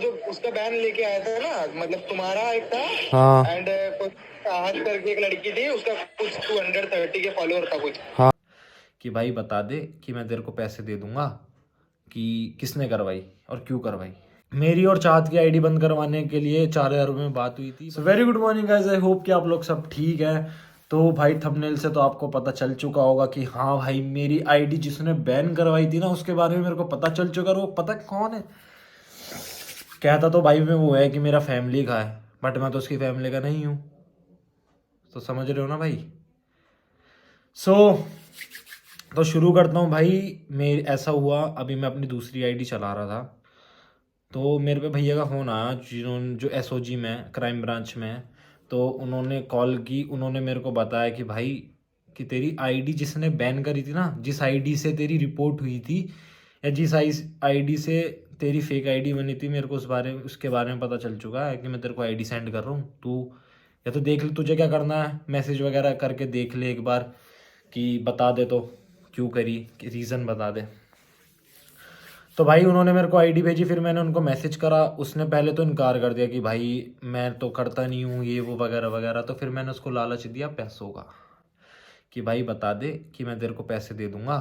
जो उसका बैन लेके आया था ना, मतलब तुम्हारा एक था। हाँ एंड कुछ चाहत करके एक लड़की थी, उसका कुछ 230 के फॉलोअर था कुछ। हाँ। कि भाई बता दे कि मैं तेरे को पैसे दे दूंगा, कि किसने करवाई और क्यों करवाई। मेरी और चाहत की आईडी बंद करवाने के लिए 4,000 रुपये में बात हुई थी। So very good morning guys, I hope कि आप लोग सब ठीक है। तो भाई थंबनेल से तो आपको पता चल चुका होगा कि हाँ भाई, मेरी आईडी जिसने बैन करवाई थी ना, उसके बारे में मेरे को पता चल चुका है। वो पता कौन है? कहता तो भाई मैं वो है कि मेरा फैमिली का है, बट मैं तो उसकी फैमिली का नहीं हूँ। तो समझ रहे हो ना भाई। सो तो शुरू करता हूँ भाई। मेरे ऐसा हुआ, अभी मैं अपनी दूसरी आईडी चला रहा था, तो मेरे पे भैया का फ़ोन आया, जिन्होंने जो एसओजी में क्राइम ब्रांच में है। तो उन्होंने कॉल की, उन्होंने मेरे को बताया कि भाई कि तेरी आईडी जिसने बैन करी थी ना, जिस आईडी से तेरी रिपोर्ट हुई थी, या जिस आईडी से तेरी फेक आईडी बनी थी, मेरे को उसके बारे में पता चल चुका है कि मैं तेरे को आईडी सेंड कर रहा हूँ। तू या तो देख ले, तुझे क्या करना है, मैसेज वगैरह करके देख ले एक बार, कि बता दे तो क्यों करी, कि रीज़न बता दे। तो भाई उन्होंने मेरे को आईडी भेजी, फिर मैंने उनको मैसेज करा। उसने पहले तो इनकार कर दिया कि भाई मैं तो करता नहीं हूँ ये वो वगैरह वगैरह। तो फिर मैंने उसको लालच दिया पैसों का, कि भाई बता दे कि मैं तेरे को पैसे दे दूंगा,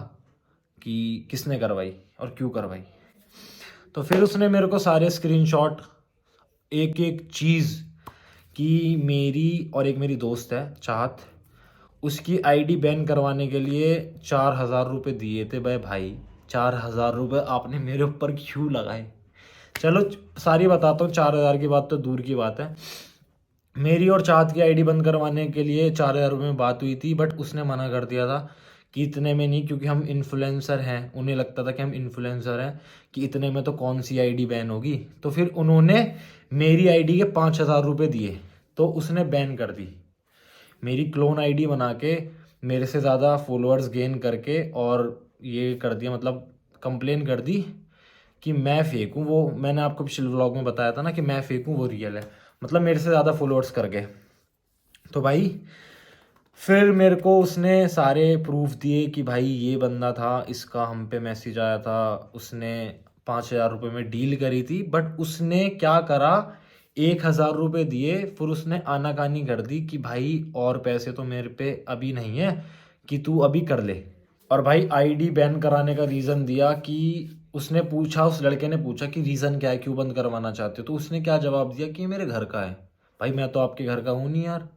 कि किसने करवाई और क्यों करवाई। तो फिर उसने मेरे को सारे स्क्रीनशॉट, एक एक चीज़, कि मेरी और एक मेरी दोस्त है चाहत, उसकी आईडी बैन करवाने के लिए 4,000 रुपये दिए थे। भाई 4,000 रुपये आपने मेरे ऊपर क्यों लगाए? चलो सारी बताता हूँ। 4,000 की बात तो दूर की बात है। मेरी और चाहत की आईडी बंद करवाने के लिए 4,000 रुपये में बात हुई थी, बट उसने मना कर दिया था कि इतने में नहीं, क्योंकि हम इन्फ्लुएंसर हैं। उन्हें लगता था कि हम इन्फ्लुएंसर हैं, कि इतने में तो कौन सी आईडी बैन होगी। तो फिर उन्होंने मेरी आईडी के 5,000 रुपये दिए, तो उसने बैन कर दी। मेरी क्लोन आईडी बना के, मेरे से ज़्यादा फॉलोअर्स गेन करके, और ये कर दिया, मतलब कंप्लेन कर दी कि मैं फेक हूँ। वो मैंने आपको पिछले व्लॉग में बताया था ना कि मैं फेक हूँ, वो रियल है। मतलब मेरे से ज़्यादा फॉलोअर्स कर गए। तो भाई फिर मेरे को उसने सारे प्रूफ दिए कि भाई ये बंदा था, इसका हम पे मैसेज आया था, उसने 5,000 रुपये में डील करी थी। बट उसने क्या करा, 1,000 रुपये दिए, फिर उसने आनाकानी कर दी कि भाई और पैसे तो मेरे पे अभी नहीं है, कि तू अभी कर ले। और भाई आईडी बैन कराने का रीज़न दिया कि उसने पूछा, उस लड़के ने पूछा कि रीज़न क्या है, क्यों बंद करवाना चाहते हो। तो उसने क्या जवाब दिया कि ये मेरे घर का है। भाई मैं तो आपके घर का हूँ नहीं यार,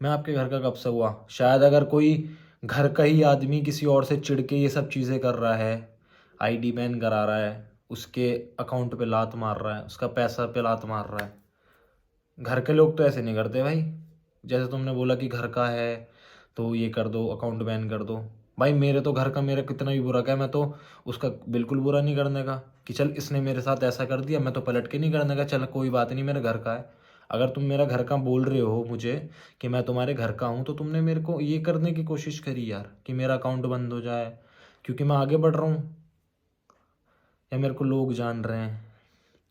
मैं आपके घर का कब से हुआ? शायद अगर कोई घर का ही आदमी किसी और से चिढ़ के ये सब चीज़ें कर रहा है, आईडी बैन करा रहा है, उसके अकाउंट पे लात मार रहा है, उसका पैसा पे लात मार रहा है, घर के लोग तो ऐसे नहीं करते भाई। जैसे तुमने बोला कि घर का है तो ये कर दो, अकाउंट बैन कर दो। भाई मेरे तो घर का, मेरा कितना भी बुरा क्या, मैं तो उसका बिल्कुल बुरा नहीं करने का, कि चल इसने मेरे साथ ऐसा कर दिया, मैं तो पलट के नहीं करने का, चल कोई बात नहीं, मेरे घर का है। अगर तुम मेरा घर का बोल रहे हो मुझे कि मैं तुम्हारे घर का हूँ, तो तुमने मेरे को ये करने की कोशिश करी यार कि मेरा अकाउंट बंद हो जाए, क्योंकि मैं आगे बढ़ रहा हूँ, या मेरे को लोग जान रहे हैं।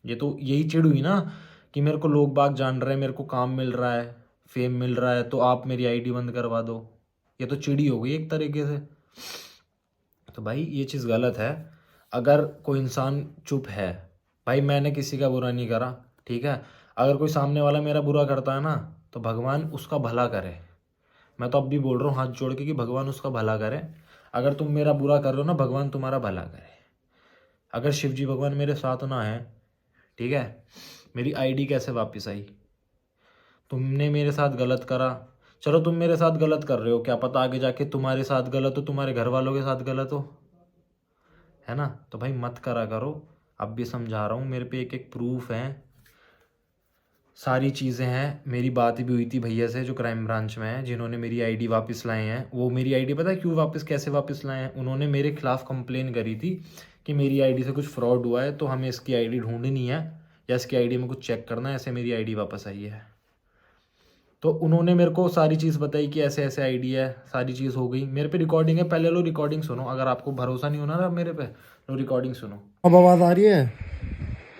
ये तो यही चिढ़ हुई ना, कि मेरे को लोग बाग जान रहे हैं, मेरे को काम मिल रहा है, फेम मिल रहा है, तो आप मेरी आईडी बंद करवा दो। ये तो चिड़ी हो गई एक तरीके से। तो भाई ये चीज़ गलत है। अगर कोई इंसान चुप है, भाई मैंने किसी का बुरा नहीं करा, ठीक है। अगर कोई सामने वाला मेरा बुरा करता है ना, तो भगवान उसका भला करे। मैं तो अब भी बोल रहा हूँ हाथ जोड़ के कि भगवान उसका भला करे। अगर तुम मेरा बुरा कर रहे हो ना, भगवान तुम्हारा भला करे। अगर शिव जी भगवान मेरे साथ ना है, ठीक है, मेरी आईडी कैसे वापस आई? तुमने मेरे साथ गलत करा, चलो तुम मेरे साथ गलत कर रहे हो, क्या पता आगे जाके तुम्हारे साथ गलत हो, तुम्हारे घर वालों के साथ गलत हो, है ना। तो भाई मत करा करो। अब भी समझा रहा हूँ, मेरे पे एक एक प्रूफ है, सारी चीज़ें हैं। मेरी बात भी हुई थी भैया से जो क्राइम ब्रांच में है, जिन्होंने मेरी आईडी वापस लाए हैं। वो मेरी आईडी पता है क्यों वापस, कैसे वापस लाए हैं? उन्होंने मेरे खिलाफ़ कंप्लेन करी थी कि मेरी आईडी से कुछ फ्रॉड हुआ है, तो हमें इसकी आईडी ढूंढनी है, या इसकी आईडी में कुछ चेक करना है, ऐसे मेरी आईडी वापस आई है। तो उन्होंने मेरे को सारी चीज़ बताई कि ऐसे ऐसे आईडी है, सारी चीज़ हो गई। मेरे पे रिकॉर्डिंग है, पहले लो रिकॉर्डिंग सुनो, अगर आपको भरोसा नहीं होना ना मेरे पे, लो रिकॉर्डिंग सुनो। अब आवाज़ आ रही है?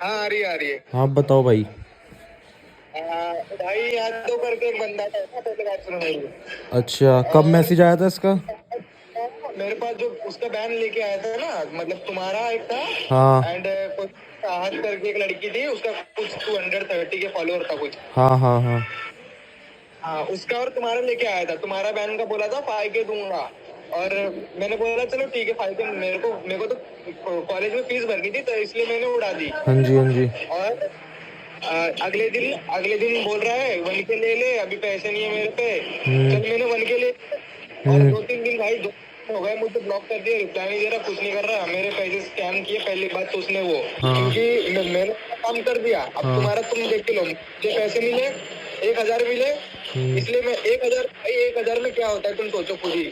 हाँ आ रही है, आ रही है। हाँ बताओ भाई। भाई यादव करके एक बंदा था ना, पहले बात सुनो भाई। अच्छा, कब मैसेज आया था इसका? मेरे पास जो उसका बैन लेके आया था ना, मतलब तुम्हारा एक था हाँ एंड चाहत करके एक लड़की थी, उसका कुछ 230 के फॉलोअर था कुछ। हाँ हाँ हाँ हाँ, उसका और तुम्हारा लेके आया था। तुम्हारा बैन का बोला था 5K दूंगा, और मैंने बोला चलो ठीक है 5K। मेरे को तो कॉलेज में फीस भरनी थी, तो इसलिए मैंने उड़ा दी। हाँ जी हाँ जी। और अगले दिन बोल रहा है 1K ले ले, अभी पैसे नहीं है मेरे पे। चल मैंने 1K ले, और 2-3 दिन भाई हो गए, मुझे ब्लॉक कर दिया, रिप्लाई नहीं दे रहा, कुछ नहीं कर रहा, मेरे पैसे स्कैम किए पहली बात तो उसने वो। हाँ। क्योंकि मैंने काम कर दिया। अब हाँ। तुम्हारा तुम देख के लो, मुझे पैसे मिले 1,000 मिले, इसलिए मैं 1,000 भाई 1,000 में क्या होता है तुम सोचो खुद ही।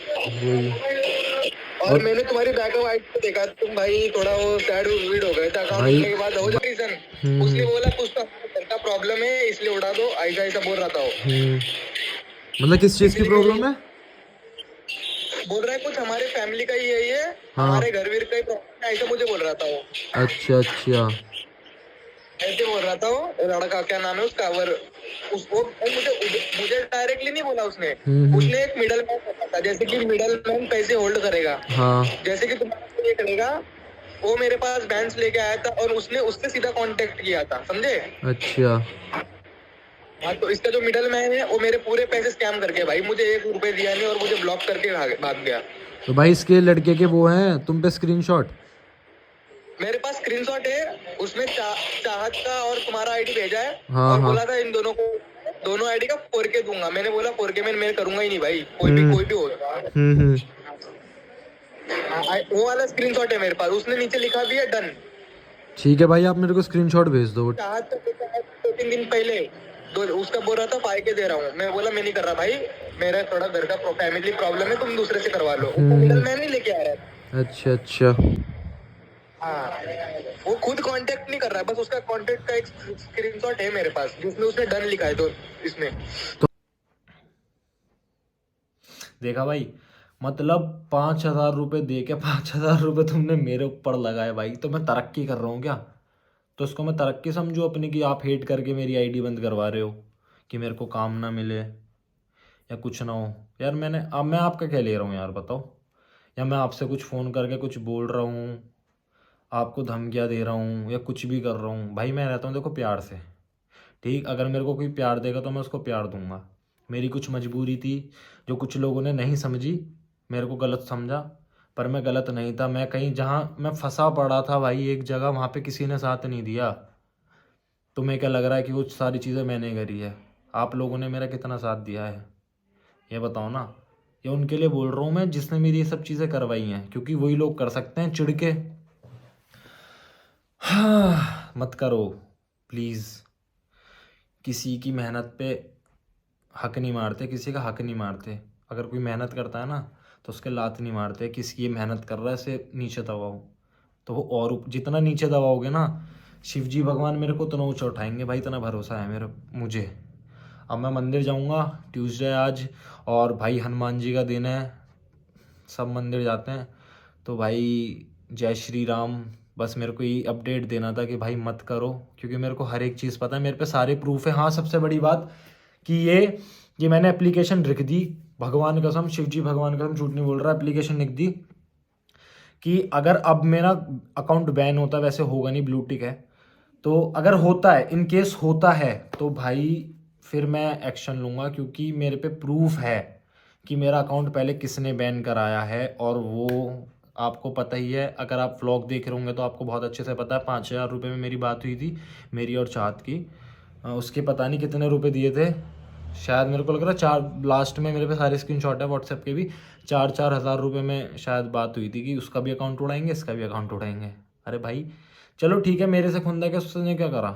और मैंने तुम्हारी बैकअप आईडी को देखा, तुम भाई थोड़ा वो सैड वीड हो गए थे अकाउंट भाई- होने के बाद। हो जा रीजन उसने बोला कुछ तो घर का प्रॉब्लम है इसलिए उड़ा दो, ऐसा ऐसा बोल रहा था वो। मतलब किस चीज की प्रॉब्लम है? बोल रहा है कुछ हमारे फैमिली का ही है ये, हाँ। हमारे घर वीर का ही प्रॉब्लम है, ऐसा मुझे बोल रहा था वो। अच्छा अच्छा। ऐसे बोल रहा था वो लड़का, क्या नाम है उसका, उसको मुझे डायरेक्टली नहीं बोला उसने। उसने एक मिडल मैन बोला था, जैसे कि मिडल मैन पैसे होल्ड करेगा। हाँ। जैसे कि तुम्हारा ये करेगा, वो मेरे पास बैंस लेके आया था और उसने उससे सीधा कांटेक्ट किया था, समझे? अच्छा। हाँ, तो इसका जो मिडल मैन है वो मेरे पूरे पैसे स्कैम करके भाई मुझे 1 रुपए दिया नहीं, और मुझे ब्लॉक करके भाग गया। तो भाई इसके लड़के के वो हैं तुम पे स्क्रीनशॉट? मेरे पास स्क्रीनशॉट है, उसमें चाहत का और तुम्हारा आईडी भेजा है। हाँ, और हाँ। बोला था इन दोनों आईडी का 4K दूंगा। मैंने बोला 4K में मैं करूंगा ही नहीं भाई, कोई भी होगा। वो वाला स्क्रीनशॉट है मेरे पास, उसने नीचे लिखा भी है डन। ठीक है भाई, आप मेरे को स्क्रीनशॉट भेज दो। चाहत 2-3 दिन पहले उसका बोल रहा था 5K दे रहा हूँ। मैं बोला मैं नहीं कर रहा भाई, मेरा थोड़ा घर का फैमिली प्रॉब्लम है, तुम दूसरे से करवा लो। मिडल मैन नहीं लेके आ रहा है। अच्छा अच्छा। हाँ, वो खुद कांटेक्ट नहीं कर रहा है, बस उसका कांटेक्ट का एक स्क्रीनशॉट है मेरे पास जिसमें उसने डन लिखा है। तो इसमें तो देखा भाई, मतलब 5,000 रुपये दे के 5,000 रुपये तुमने मेरे ऊपर लगाए भाई, तो मैं तरक्की कर रहा हूँ क्या? तो इसको मैं तरक्की समझूँ अपनी, कि आप हेट करके मेरी आईडी बंद करवा रहे हो कि मेरे को काम ना मिले या कुछ ना हो? यार मैं आपका क्या ले रहा हूँ यार, बताओ? या मैं आपसे कुछ फ़ोन करके कुछ बोल रहा हूँ, आपको धमकियाँ दे रहा हूँ या कुछ भी कर रहा हूँ? भाई मैं रहता हूँ देखो प्यार से, ठीक? अगर मेरे को कोई प्यार देगा तो मैं उसको प्यार दूंगा। मेरी कुछ मजबूरी थी जो कुछ लोगों ने नहीं समझी, मेरे को गलत समझा, पर मैं गलत नहीं था। मैं कहीं जहाँ मैं फंसा पड़ा था भाई एक जगह, वहाँ पे किसी ने साथ नहीं दिया। तुम्हें क्या लग रहा है कि वो सारी चीज़ें मैंने करी है? आप लोगों ने मेरा कितना साथ दिया है ये बताओ ना। ये उनके लिए बोल रहा हूँ मैं जिसने मेरी ये सब चीज़ें करवाई हैं, क्योंकि वही लोग कर सकते हैं चिढ़ के। हाँ, मत करो प्लीज़। किसी की मेहनत पे हक नहीं मारते, किसी का हक नहीं मारते। अगर कोई मेहनत करता है ना तो उसके लात नहीं मारते। किसी ये मेहनत कर रहा है इसे नीचे दबाओ, तो वो और जितना नीचे दबाओगे ना, शिव जी भगवान मेरे को उतना ऊँचा उठाएंगे भाई, इतना भरोसा है मुझे। अब मैं मंदिर जाऊँगा ट्यूसडे आज, और भाई हनुमान जी का दिन है, सब मंदिर जाते हैं। तो भाई जय श्री राम। बस मेरे को ये अपडेट देना था कि भाई मत करो, क्योंकि मेरे को हर एक चीज़ पता है, मेरे पे सारे प्रूफ है। हाँ, सबसे बड़ी बात कि ये मैंने एप्लीकेशन लिख दी, भगवान कसम, शिव जी भगवान कसम, झूठ नहीं बोल रहा, एप्लीकेशन लिख दी कि अगर अब मेरा अकाउंट बैन होता, वैसे होगा नहीं, ब्लू टिक है, तो अगर होता है, इन केस होता है, तो भाई फिर मैं एक्शन लूँगा, क्योंकि मेरे पे प्रूफ है कि मेरा अकाउंट पहले किसने बैन कराया है। और वो आपको पता ही है, अगर आप व्लॉग देख रहे होंगे तो आपको बहुत अच्छे से पता है। 5,000 रुपये में मेरी बात हुई थी, मेरी और चाहत की। उसके पता नहीं कितने रुपए दिए थे, शायद मेरे को लग रहा है 4, लास्ट में मेरे पे सारे स्क्रीनशॉट है व्हाट्सएप के भी, 4-4 हज़ार रुपये में शायद बात हुई थी कि उसका भी अकाउंट उड़ाएंगे, इसका भी अकाउंट उड़ाएंगे। अरे भाई चलो ठीक है, मेरे से खुंदा क्या, उसने क्या करा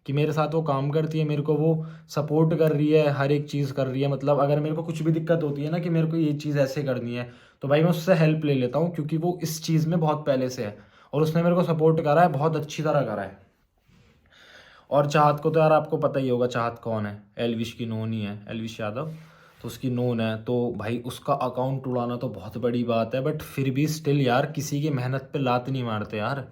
कि मेरे साथ वो काम करती है, मेरे को वो सपोर्ट कर रही है, हर एक चीज़ कर रही है। मतलब अगर मेरे को कुछ भी दिक्कत होती है ना कि मेरे को ये चीज़ ऐसे करनी है, तो भाई मैं उससे हेल्प ले लेता हूँ, क्योंकि वो इस चीज़ में बहुत पहले से है और उसने मेरे को सपोर्ट करा है, बहुत अच्छी तरह करा है। और चाहत को तो यार आपको पता ही होगा, चाहत कौन है, एलविश की नोन ही है, एलविश यादव, तो उसकी नोन है। तो भाई उसका अकाउंट उड़ाना तो बहुत बड़ी बात है, बट फिर भी स्टिल यार, किसी की मेहनत पे लात नहीं मारते यार।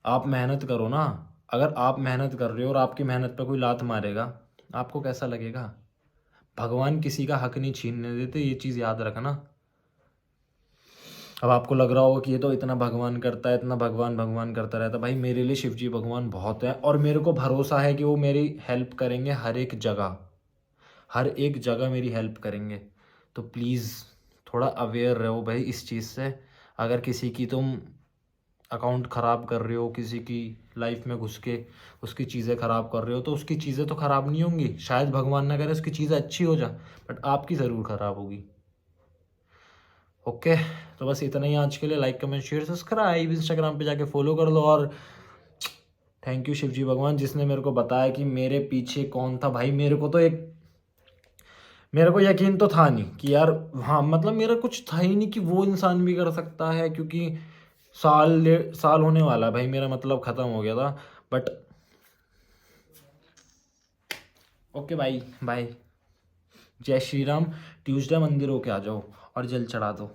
आप मेहनत करो ना। अगर आप मेहनत कर रहे हो और आपकी मेहनत पे कोई लात मारेगा, आपको कैसा लगेगा? भगवान किसी का हक नहीं छीनने देते, ये चीज़ याद रखना। अब आपको लग रहा होगा कि ये तो इतना भगवान करता है, इतना भगवान भगवान करता रहता है। भाई मेरे लिए शिव जी भगवान बहुत है, और मेरे को भरोसा है कि वो मेरी हेल्प करेंगे हर एक जगह मेरी हेल्प करेंगे। तो प्लीज़ थोड़ा अवेयर रहो भाई इस चीज़ से। अगर किसी की तुम अकाउंट ख़राब कर रहे हो, किसी की लाइफ में घुस के उसकी चीज़ें ख़राब कर रहे हो, तो उसकी चीज़ें तो ख़राब नहीं होंगी, शायद भगवान ना करे उसकी चीज़ें अच्छी हो जा, बट आपकी ज़रूर ख़राब होगी। ओके, तो बस इतना ही आज के लिए। Like comment share subscribe, Instagram पे जाके फॉलो कर लो। और थैंक यू शिवजी भगवान जिसने मेरे को बताया कि मेरे पीछे कौन था। भाई मेरे को यकीन तो था नहीं कि यार, हाँ मतलब मेरा कुछ था ही नहीं कि वो इंसान भी कर सकता है, क्योंकि साल होने वाला है भाई मेरा, मतलब ख़त्म हो गया था। बट ओके भाई, बाय, जय श्री राम। ट्यूसडे मंदिर होके आ जाओ और जल चढ़ा दो।